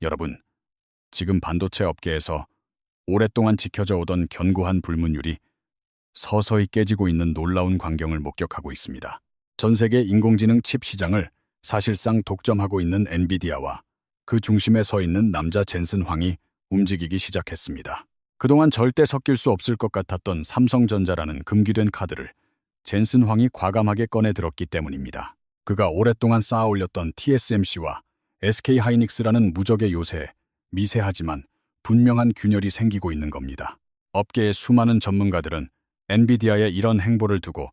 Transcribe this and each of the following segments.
여러분, 지금 반도체 업계에서 오랫동안 지켜져 오던 견고한 불문율이 서서히 깨지고 있는 놀라운 광경을 목격하고 있습니다. 전 세계 인공지능 칩 시장을 사실상 독점하고 있는 엔비디아와 그 중심에 서 있는 남자 젠슨 황이 움직이기 시작했습니다. 그동안 절대 섞일 수 없을 것 같았던 삼성전자라는 금기된 카드를 젠슨 황이 과감하게 꺼내 들었기 때문입니다. 그가 오랫동안 쌓아 올렸던 TSMC와 SK하이닉스라는 무적의 요새에 미세하지만 분명한 균열이 생기고 있는 겁니다. 업계의 수많은 전문가들은 엔비디아의 이런 행보를 두고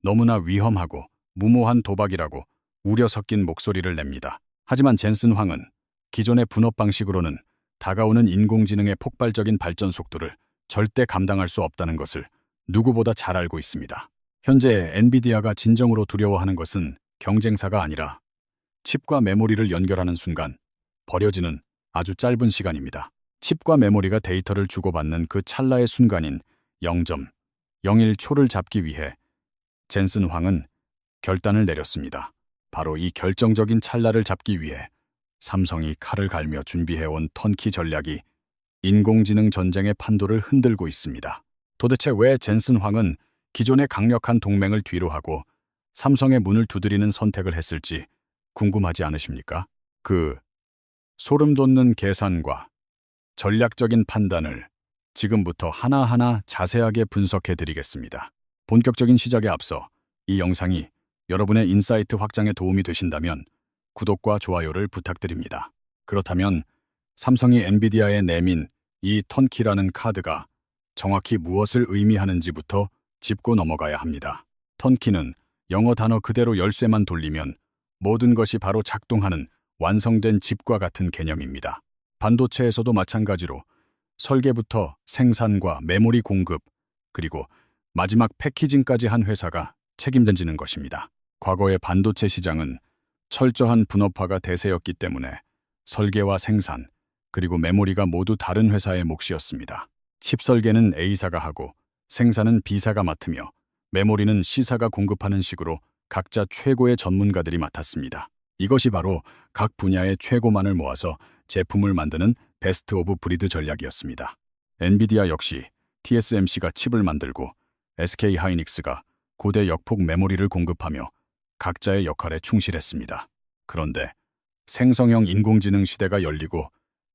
너무나 위험하고 무모한 도박이라고 우려 섞인 목소리를 냅니다. 하지만 젠슨 황은 기존의 분업 방식으로는 다가오는 인공지능의 폭발적인 발전 속도를 절대 감당할 수 없다는 것을 누구보다 잘 알고 있습니다. 현재 엔비디아가 진정으로 두려워하는 것은 경쟁사가 아니라 칩과 메모리를 연결하는 순간 버려지는 아주 짧은 시간입니다. 칩과 메모리가 데이터를 주고받는 그 찰나의 순간인 0.01초를 잡기 위해 젠슨 황은 결단을 내렸습니다. 바로 이 결정적인 찰나를 잡기 위해 삼성이 칼을 갈며 준비해온 턴키 전략이 인공지능 전쟁의 판도를 흔들고 있습니다. 도대체 왜 젠슨 황은 기존의 강력한 동맹을 뒤로하고 삼성의 문을 두드리는 선택을 했을지 궁금하지 않으십니까? 그 소름 돋는 계산과 전략적인 판단을 지금부터 하나하나 자세하게 분석해 드리겠습니다. 본격적인 시작에 앞서 이 영상이 여러분의 인사이트 확장에 도움이 되신다면 구독과 좋아요를 부탁드립니다. 그렇다면 삼성이 엔비디아에 내민 이 턴키라는 카드가 정확히 무엇을 의미하는지부터 짚고 넘어가야 합니다. 턴키는 영어 단어 그대로 열쇠만 돌리면 모든 것이 바로 작동하는 완성된 집과 같은 개념입니다. 반도체에서도 마찬가지로 설계부터 생산과 메모리 공급, 그리고 마지막 패키징까지 한 회사가 책임지는 것입니다. 과거의 반도체 시장은 철저한 분업화가 대세였기 때문에 설계와 생산, 그리고 메모리가 모두 다른 회사의 몫이었습니다. 칩 설계는 A사가 하고 생산은 B사가 맡으며 메모리는 C사가 공급하는 식으로 각자 최고의 전문가들이 맡았습니다. 이것이 바로 각 분야의 최고만을 모아서 제품을 만드는 베스트 오브 브리드 전략이었습니다. 엔비디아 역시 TSMC가 칩을 만들고 SK하이닉스가 고대 역폭 메모리를 공급하며 각자의 역할에 충실했습니다. 그런데 생성형 인공지능 시대가 열리고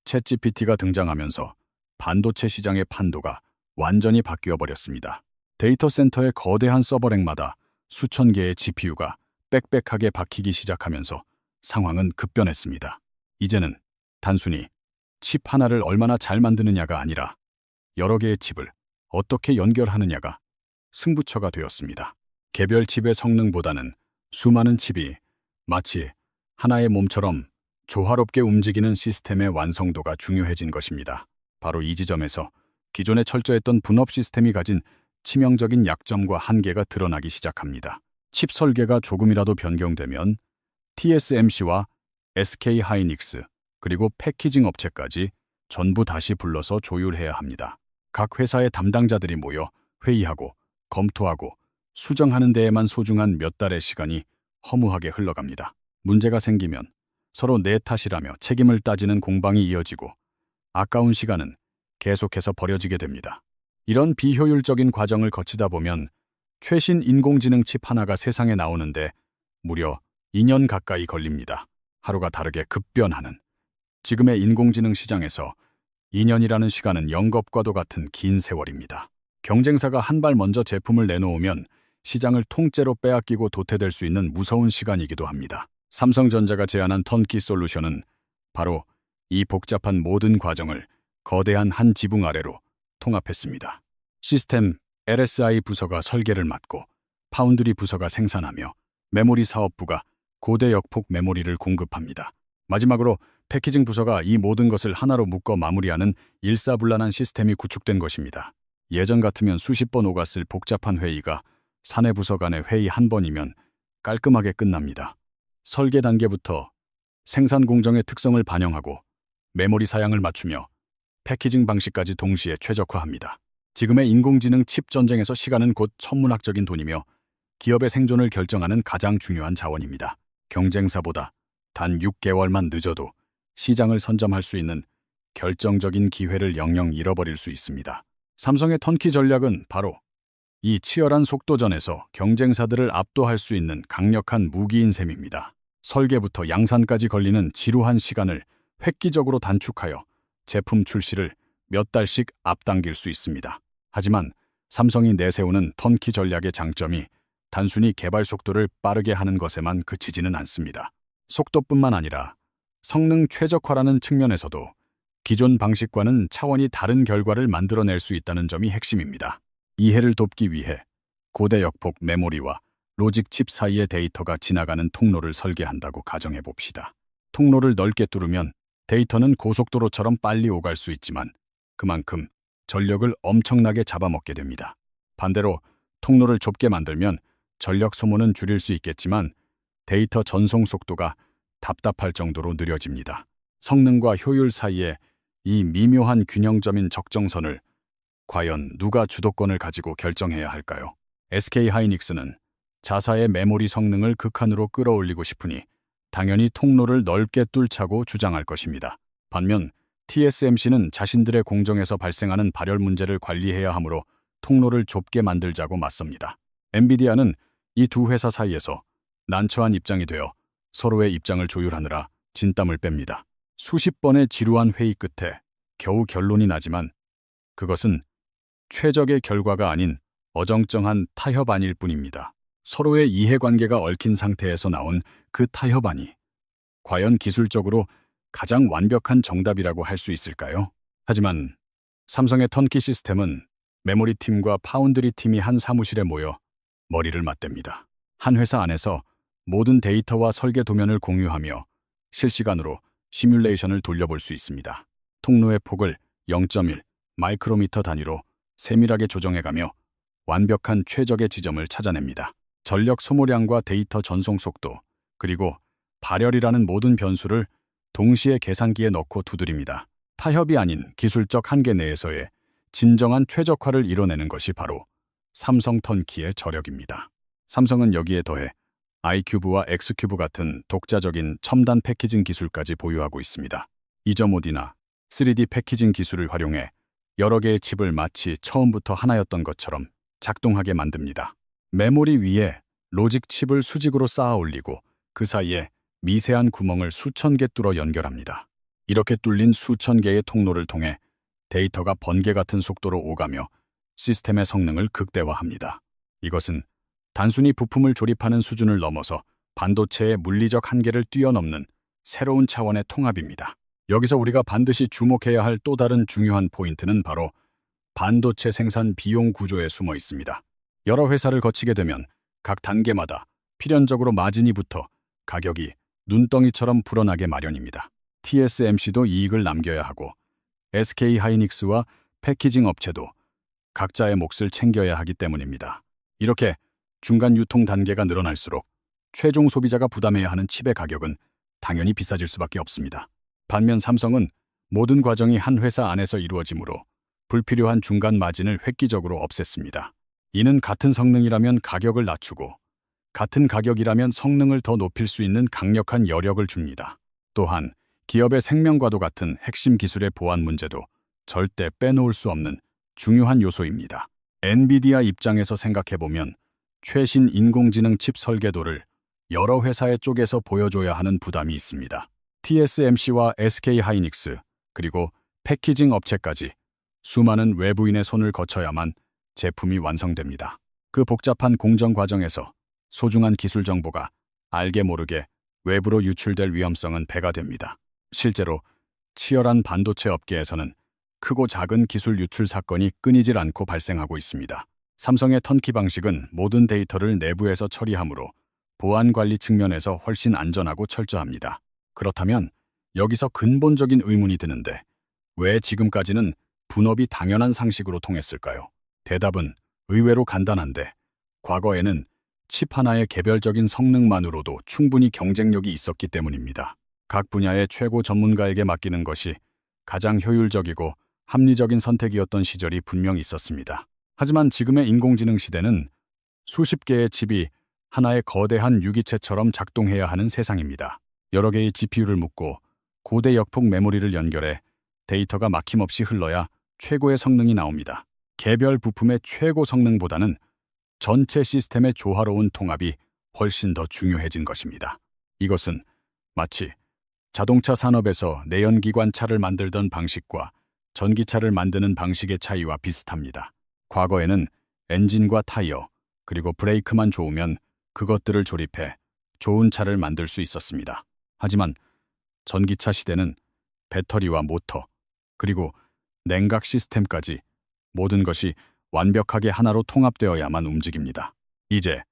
챗GPT가 등장하면서 반도체 시장의 판도가 완전히 바뀌어 버렸습니다. 데이터 센터의 거대한 서버랭마다 수천 개의 GPU가 빽빽하게 박히기 시작하면서 상황은 급변했습니다. 이제는 단순히 칩 하나를 얼마나 잘 만드느냐가 아니라 여러 개의 칩을 어떻게 연결하느냐가 승부처가 되었습니다. 개별 칩의 성능보다는 수많은 칩이 마치 하나의 몸처럼 조화롭게 움직이는 시스템의 완성도가 중요해진 것입니다. 바로 이 지점에서 기존에 철저했던 분업 시스템이 가진 치명적인 약점과 한계가 드러나기 시작합니다. 칩 설계가 조금이라도 변경되면 TSMC와 SK하이닉스, 그리고 패키징 업체까지 전부 다시 불러서 조율해야 합니다. 각 회사의 담당자들이 모여 회의하고 검토하고 수정하는 데에만 소중한 몇 달의 시간이 허무하게 흘러갑니다. 문제가 생기면 서로 내 탓이라며 책임을 따지는 공방이 이어지고 아까운 시간은 계속해서 버려지게 됩니다. 이런 비효율적인 과정을 거치다 보면 최신 인공지능 칩 하나가 세상에 나오는데 무려 2년 가까이 걸립니다. 하루가 다르게 급변하는 지금의 인공지능 시장에서 2년이라는 시간은 영겁과도 같은 긴 세월입니다. 경쟁사가 한 발 먼저 제품을 내놓으면 시장을 통째로 빼앗기고 도태될 수 있는 무서운 시간이기도 합니다. 삼성전자가 제안한 턴키 솔루션은 바로 이 복잡한 모든 과정을 거대한 한 지붕 아래로 통합했습니다. 시스템 LSI 부서가 설계를 맡고 파운드리 부서가 생산하며 메모리 사업부가 고대 역폭 메모리를 공급합니다. 마지막으로 패키징 부서가 이 모든 것을 하나로 묶어 마무리하는 일사불란한 시스템이 구축된 것입니다. 예전 같으면 수십 번 오갔을 복잡한 회의가 사내 부서 간의 회의 한 번이면 깔끔하게 끝납니다. 설계 단계부터 생산 공정의 특성을 반영하고 메모리 사양을 맞추며 패키징 방식까지 동시에 최적화합니다. 지금의 인공지능 칩 전쟁에서 시간은 곧 천문학적인 돈이며 기업의 생존을 결정하는 가장 중요한 자원입니다. 경쟁사보다 단 6개월만 늦어도 시장을 선점할 수 있는 결정적인 기회를 영영 잃어버릴 수 있습니다. 삼성의 턴키 전략은 바로 이 치열한 속도전에서 경쟁사들을 압도할 수 있는 강력한 무기인 셈입니다. 설계부터 양산까지 걸리는 지루한 시간을 획기적으로 단축하여 제품 출시를 몇 달씩 앞당길 수 있습니다. 하지만 삼성이 내세우는 턴키 전략의 장점이 단순히 개발 속도를 빠르게 하는 것에만 그치지는 않습니다. 속도뿐만 아니라 성능 최적화라는 측면에서도 기존 방식과는 차원이 다른 결과를 만들어낼 수 있다는 점이 핵심입니다. 이해를 돕기 위해 고대 역폭 메모리와 로직 칩 사이의 데이터가 지나가는 통로를 설계한다고 가정해 봅시다. 통로를 넓게 뚫으면 데이터는 고속도로처럼 빨리 오갈 수 있지만 그만큼 전력을 엄청나게 잡아먹게 됩니다. 반대로 통로를 좁게 만들면 전력 소모는 줄일 수 있겠지만 데이터 전송 속도가 답답할 정도로 느려집니다. 성능과 효율 사이에 이 미묘한 균형점인 적정선을 과연 누가 주도권을 가지고 결정해야 할까요? SK하이닉스는 자사의 메모리 성능을 극한으로 끌어올리고 싶으니 당연히 통로를 넓게 뚫자고 주장할 것입니다. 반면 TSMC는 자신들의 공정에서 발생하는 발열 문제를 관리해야 하므로 통로를 좁게 만들자고 맞섭니다. 엔비디아는 이 두 회사 사이에서 난처한 입장이 되어 서로의 입장을 조율하느라 진땀을 뺍니다. 수십 번의 지루한 회의 끝에 겨우 결론이 나지만 그것은 최적의 결과가 아닌 어정쩡한 타협안일 뿐입니다. 서로의 이해관계가 얽힌 상태에서 나온 그 타협안이 과연 기술적으로 가장 완벽한 정답이라고 할 수 있을까요? 하지만 삼성의 턴키 시스템은 메모리 팀과 파운드리 팀이 한 사무실에 모여 머리를 맞댑니다. 한 회사 안에서 모든 데이터와 설계 도면을 공유하며 실시간으로 시뮬레이션을 돌려볼 수 있습니다. 통로의 폭을 0.1 마이크로미터 단위로 세밀하게 조정해가며 완벽한 최적의 지점을 찾아냅니다. 전력 소모량과 데이터 전송 속도, 그리고 발열이라는 모든 변수를 동시에 계산기에 넣고 두드립니다. 타협이 아닌 기술적 한계 내에서의 진정한 최적화를 이뤄내는 것이 바로 삼성 턴키의 저력입니다. 삼성은 여기에 더해 아이큐브와 엑스큐브 같은 독자적인 첨단 패키징 기술까지 보유하고 있습니다. 2.5D나 3D 패키징 기술을 활용해 여러 개의 칩을 마치 처음부터 하나였던 것처럼 작동하게 만듭니다. 메모리 위에 로직 칩을 수직으로 쌓아 올리고 그 사이에 미세한 구멍을 수천 개 뚫어 연결합니다. 이렇게 뚫린 수천 개의 통로를 통해 데이터가 번개 같은 속도로 오가며 시스템의 성능을 극대화합니다. 이것은 단순히 부품을 조립하는 수준을 넘어서 반도체의 물리적 한계를 뛰어넘는 새로운 차원의 통합입니다. 여기서 우리가 반드시 주목해야 할 또 다른 중요한 포인트는 바로 반도체 생산 비용 구조에 숨어 있습니다. 여러 회사를 거치게 되면 각 단계마다 필연적으로 마진이 붙어 가격이 눈덩이처럼 불어나게 마련입니다. TSMC도 이익을 남겨야 하고 SK하이닉스와 패키징 업체도 각자의 몫을 챙겨야 하기 때문입니다. 이렇게 중간 유통 단계가 늘어날수록 최종 소비자가 부담해야 하는 칩의 가격은 당연히 비싸질 수밖에 없습니다. 반면 삼성은 모든 과정이 한 회사 안에서 이루어지므로 불필요한 중간 마진을 획기적으로 없앴습니다. 이는 같은 성능이라면 가격을 낮추고 같은 가격이라면 성능을 더 높일 수 있는 강력한 여력을 줍니다. 또한 기업의 생명과도 같은 핵심 기술의 보안 문제도 절대 빼놓을 수 없는 중요한 요소입니다. 엔비디아 입장에서 생각해보면 최신 인공지능 칩 설계도를 여러 회사의 쪽에서 보여줘야 하는 부담이 있습니다. TSMC와 SK하이닉스, 그리고 패키징 업체까지 수많은 외부인의 손을 거쳐야만 제품이 완성됩니다. 그 복잡한 공정 과정에서 소중한 기술 정보가 알게 모르게 외부로 유출될 위험성은 배가 됩니다. 실제로 치열한 반도체 업계에서는 크고 작은 기술 유출 사건이 끊이질 않고 발생하고 있습니다. 삼성의 턴키 방식은 모든 데이터를 내부에서 처리하므로 보안 관리 측면에서 훨씬 안전하고 철저합니다. 그렇다면 여기서 근본적인 의문이 드는데 왜 지금까지는 분업이 당연한 상식으로 통했을까요? 대답은 의외로 간단한데 과거에는 칩 하나의 개별적인 성능만으로도 충분히 경쟁력이 있었기 때문입니다. 각 분야의 최고 전문가에게 맡기는 것이 가장 효율적이고 합리적인 선택이었던 시절이 분명 있었습니다. 하지만 지금의 인공지능 시대는 수십 개의 칩이 하나의 거대한 유기체처럼 작동해야 하는 세상입니다. 여러 개의 GPU를 묶고 고대 역폭 메모리를 연결해 데이터가 막힘없이 흘러야 최고의 성능이 나옵니다. 개별 부품의 최고 성능보다는 전체 시스템의 조화로운 통합이 훨씬 더 중요해진 것입니다. 이것은 마치 자동차 산업에서 내연기관차를 만들던 방식과 전기차를 만드는 방식의 차이와 비슷합니다. 과거에는 엔진과 타이어, 그리고 브레이크만 좋으면 그것들을 조립해 좋은 차를 만들 수 있었습니다. 하지만 전기차 시대는 배터리와 모터, 그리고 냉각 시스템까지 모든 것이 완벽하게 하나로 통합되어야만 움직입니다. 이제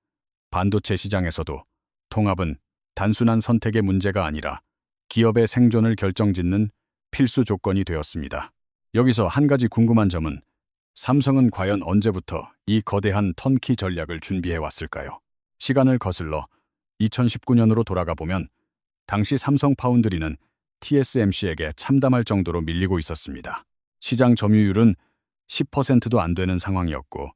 반도체 시장에서도 통합은 단순한 선택의 문제가 아니라 기업의 생존을 결정짓는 필수 조건이 되었습니다. 여기서 한 가지 궁금한 점은 삼성은 과연 언제부터 이 거대한 턴키 전략을 준비해 왔을까요? 시간을 거슬러 2019년으로 돌아가 보면 당시 삼성 파운드리는 TSMC에게 참담할 정도로 밀리고 있었습니다. 시장 점유율은 10%도 안 되는 상황이었고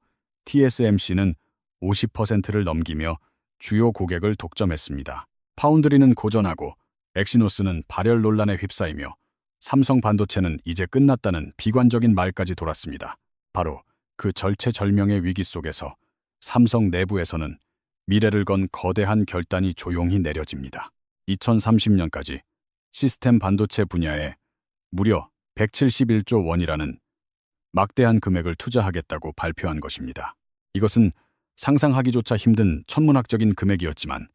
TSMC는 50%를 넘기며 주요 고객을 독점했습니다. 파운드리는 고전하고 엑시노스는 발열 논란에 휩싸이며 삼성 반도체는 이제 끝났다는 비관적인 말까지 돌았습니다. 바로 그 절체절명의 위기 속에서 삼성 내부에서는 미래를 건 거대한 결단이 조용히 내려집니다. 2030년까지 시스템 반도체 분야에 무려 171조 원이라는 막대한 금액을 투자하겠다고 발표한 것입니다. 이것은 상상하기조차 힘든 천문학적인 금액이었지만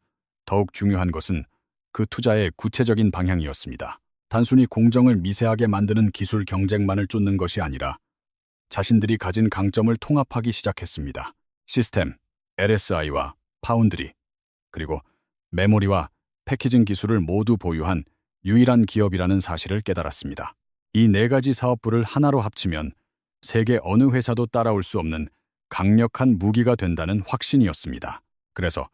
더욱 중요한 것은 그 투자의 구체적인 방향이었습니다. 단순히 공정을 미세하게 만드는 기술 경쟁만을 쫓는 것이 아니라 자신들이 가진 강점을 통합하기 시작했습니다. 시스템, LSI와 파운드리, 그리고 메모리와 패키징 기술을 모두 보유한 유일한 기업이라는 사실을 깨달았습니다. 이 네 가지 사업부를 하나로 합치면 세계 어느 회사도 따라올 수 없는 강력한 무기가 된다는 확신이었습니다. 그래서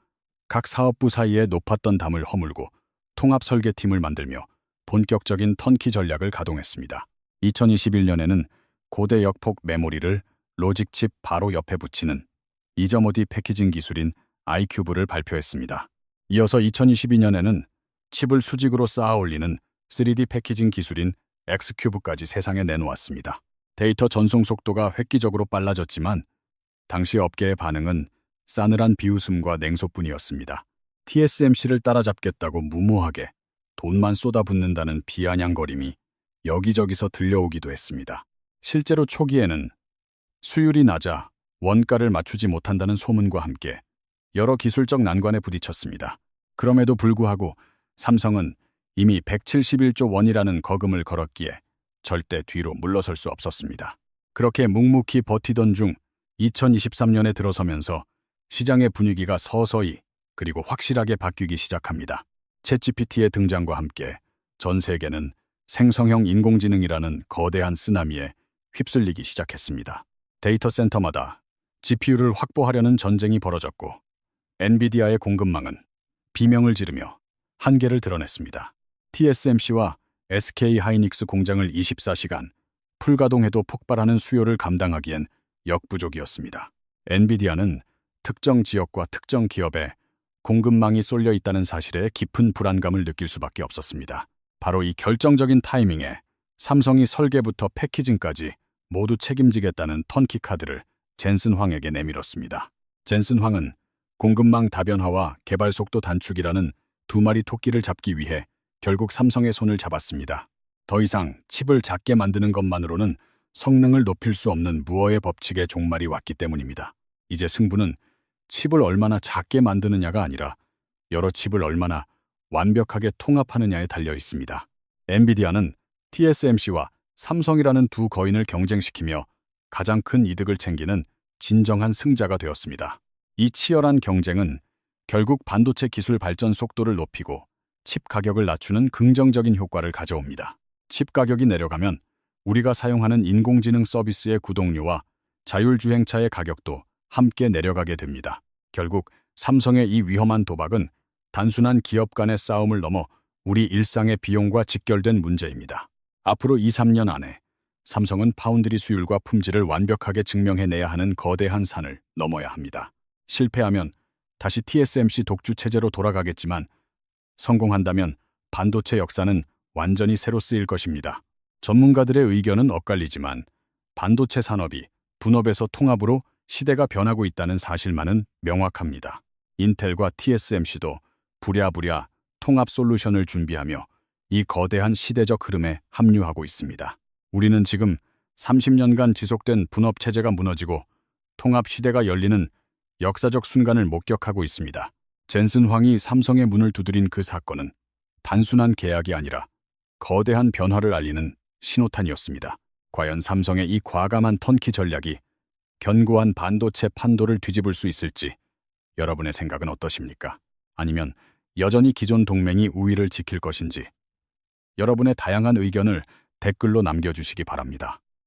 각 사업부 사이에 높았던 담을 허물고 통합 설계팀을 만들며 본격적인 턴키 전략을 가동했습니다. 2021년에는 고대 역폭 메모리를 로직칩 바로 옆에 붙이는 2.5D 패키징 기술인 iCube를 발표했습니다. 이어서 2022년에는 칩을 수직으로 쌓아 올리는 3D 패키징 기술인 Xcube까지 세상에 내놓았습니다. 데이터 전송 속도가 획기적으로 빨라졌지만 당시 업계의 반응은 싸늘한 비웃음과 냉소뿐이었습니다. TSMC를 따라잡겠다고 무모하게 돈만 쏟아붓는다는 비아냥거림이 여기저기서 들려오기도 했습니다. 실제로 초기에는 수율이 낮아 원가를 맞추지 못한다는 소문과 함께 여러 기술적 난관에 부딪혔습니다. 그럼에도 불구하고 삼성은 이미 171조 원이라는 거금을 걸었기에 절대 뒤로 물러설 수 없었습니다. 그렇게 묵묵히 버티던 중 2023년에 들어서면서 시장의 분위기가 서서히 그리고 확실하게 바뀌기 시작합니다. 챗GPT의 등장과 함께 전 세계는 생성형 인공지능이라는 거대한 쓰나미에 휩쓸리기 시작했습니다. 데이터 센터마다 GPU를 확보하려는 전쟁이 벌어졌고 엔비디아의 공급망은 비명을 지르며 한계를 드러냈습니다. TSMC와 SK 하이닉스 공장을 24시간 풀가동해도 폭발하는 수요를 감당하기엔 역부족이었습니다. 엔비디아는 특정 지역과 특정 기업에 공급망이 쏠려 있다는 사실에 깊은 불안감을 느낄 수밖에 없었습니다. 바로 이 결정적인 타이밍에 삼성이 설계부터 패키징까지 모두 책임지겠다는 턴키 카드를 젠슨 황에게 내밀었습니다. 젠슨 황은 공급망 다변화와 개발 속도 단축이라는 두 마리 토끼를 잡기 위해 결국 삼성의 손을 잡았습니다. 더 이상 칩을 작게 만드는 것만으로는 성능을 높일 수 없는 무어의 법칙의 종말이 왔기 때문입니다. 이제 승부는 칩을 얼마나 작게 만드느냐가 아니라 여러 칩을 얼마나 완벽하게 통합하느냐에 달려 있습니다. 엔비디아는 TSMC와 삼성이라는 두 거인을 경쟁시키며 가장 큰 이득을 챙기는 진정한 승자가 되었습니다. 이 치열한 경쟁은 결국 반도체 기술 발전 속도를 높이고 칩 가격을 낮추는 긍정적인 효과를 가져옵니다. 칩 가격이 내려가면 우리가 사용하는 인공지능 서비스의 구독료와 자율주행차의 가격도 함께 내려가게 됩니다. 결국 삼성의 이 위험한 도박은 단순한 기업 간의 싸움을 넘어 우리 일상의 비용과 직결된 문제입니다. 앞으로 2~3년 안에 삼성은 파운드리 수율과 품질을 완벽하게 증명해내야 하는 거대한 산을 넘어야 합니다. 실패하면 다시 TSMC 독주 체제로 돌아가겠지만 성공한다면 반도체 역사는 완전히 새로 쓰일 것입니다. 전문가들의 의견은 엇갈리지만 반도체 산업이 분업에서 통합으로 시대가 변하고 있다는 사실만은 명확합니다. 인텔과 TSMC도 부랴부랴 통합 솔루션을 준비하며 이 거대한 시대적 흐름에 합류하고 있습니다. 우리는 지금 30년간 지속된 분업 체제가 무너지고 통합 시대가 열리는 역사적 순간을 목격하고 있습니다. 젠슨 황이 삼성의 문을 두드린 그 사건은 단순한 계약이 아니라 거대한 변화를 알리는 신호탄이었습니다. 과연 삼성의 이 과감한 턴키 전략이 견고한 반도체 판도를 뒤집을 수 있을지 여러분의 생각은 어떠십니까? 아니면 여전히 기존 동맹이 우위를 지킬 것인지 여러분의 다양한 의견을 댓글로 남겨주시기 바랍니다.